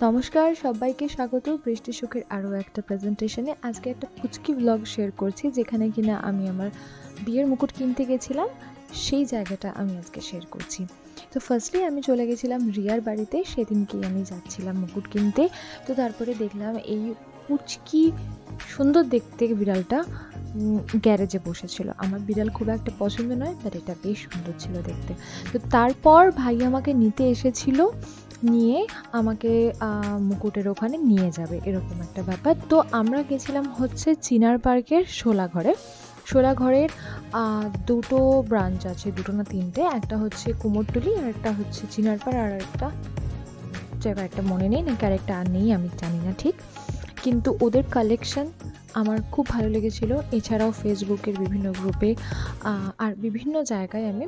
নমস্কার, সবাইকে স্বাগত বৃষ্টি সুখের আরও একটা প্রেজেন্টেশনে। আজকে একটা পুচকি ব্লগ শেয়ার করছি, যেখানে কিনা আমি আমার বিয়ের মুকুট কিনতে গেছিলাম, সেই জায়গাটা আমি আজকে শেয়ার করছি। তো ফার্স্টলি আমি চলে গেছিলাম রিয়ার বাড়িতে, সেদিনকেই আমি যাচ্ছিলাম মুকুট কিনতে। তো তারপরে দেখলাম এই পুচকি সুন্দর দেখতে বিড়ালটা গ্যারেজে বসেছিল। আমার বিড়াল খুব একটা পছন্দ নয়, বাট এটা বেশ সুন্দর ছিল দেখতে। তো তারপর ভাই আমাকে নিতে এসেছিল, নিয়ে আমাকে মুকুটের ওখানে নিয়ে যাবে, এরকম একটা ব্যাপার। তো আমরা গেছিলাম হচ্ছে চিনার পার্কের শোলাঘরে। শোলাঘরের দুটো ব্রাঞ্চ আছে, দুটো না তিনটে, একটা হচ্ছে কুমোরটুলি আর একটা হচ্ছে চিনার পাড়, আর একটা জায়গা একটা মনে নেই, নাকি আরেকটা আর নেই, আমি জানি না ঠিক। কিন্তু ওদের কালেকশন আমার খুব ভালো লেগেছিল। এছাড়াও ফেসবুকের বিভিন্ন গ্রুপে আর বিভিন্ন জায়গায় আমি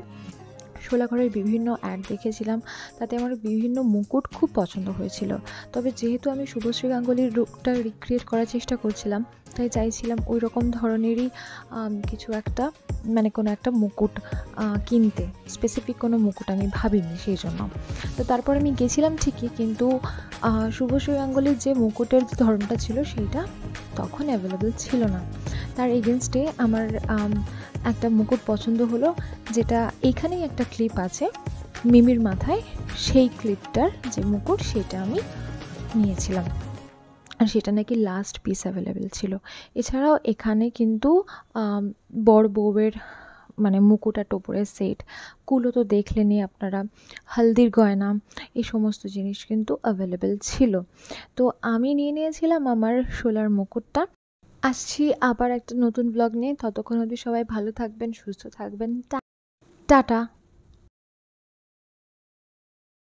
শোলাঘরের বিভিন্ন অ্যাড দেখেছিলাম, তাতে আমার বিভিন্ন মুকুট খুব পছন্দ হয়েছিল। তবে যেহেতু আমি শুভশ্রী গাঙ্গুলির রূপটা রিক্রিয়েট করার চেষ্টা করছিলাম, তাই চাইছিলাম ওই রকম ধরনেরই কিছু একটা, মানে কোনো একটা মুকুট কিনতে। স্পেসিফিক কোনো মুকুট আমি ভাবিনি সেই জন্য। তো তারপর আমি গেছিলাম ঠিকই, কিন্তু শুভশ্রী গাঙ্গুলির যে মুকুটের ধরনটা ছিল সেইটা তখন অ্যাভেলেবেল ছিল না। তার এগেনস্টে আমার একটা মুকুট পছন্দ হলো, যেটা এইখানেই একটা ক্লিপ আছে মিমির মাথায়, সেই ক্লিপটার যে মুকুট সেটা আমি নিয়েছিলাম, আর সেটা নাকি লাস্ট পিস অ্যাভেলেবেল ছিল। এছাড়াও এখানে কিন্তু বর বউয়ের মানে মুকুট আর টোপরের সেট, কুলো তো দেখলেনই আপনারা, হলদির গয়না, এই সমস্ত জিনিস কিন্তু অ্যাভেলেবেল ছিল। তো আমি নিয়ে নিয়েছিলাম আমার শোলার মুকুটটা। আসছি আবার একটা নতুন ব্লগ নিয়ে, ততক্ষণ অবধি সবাই ভালো থাকবেন, সুস্থ থাকবেন। টাটা।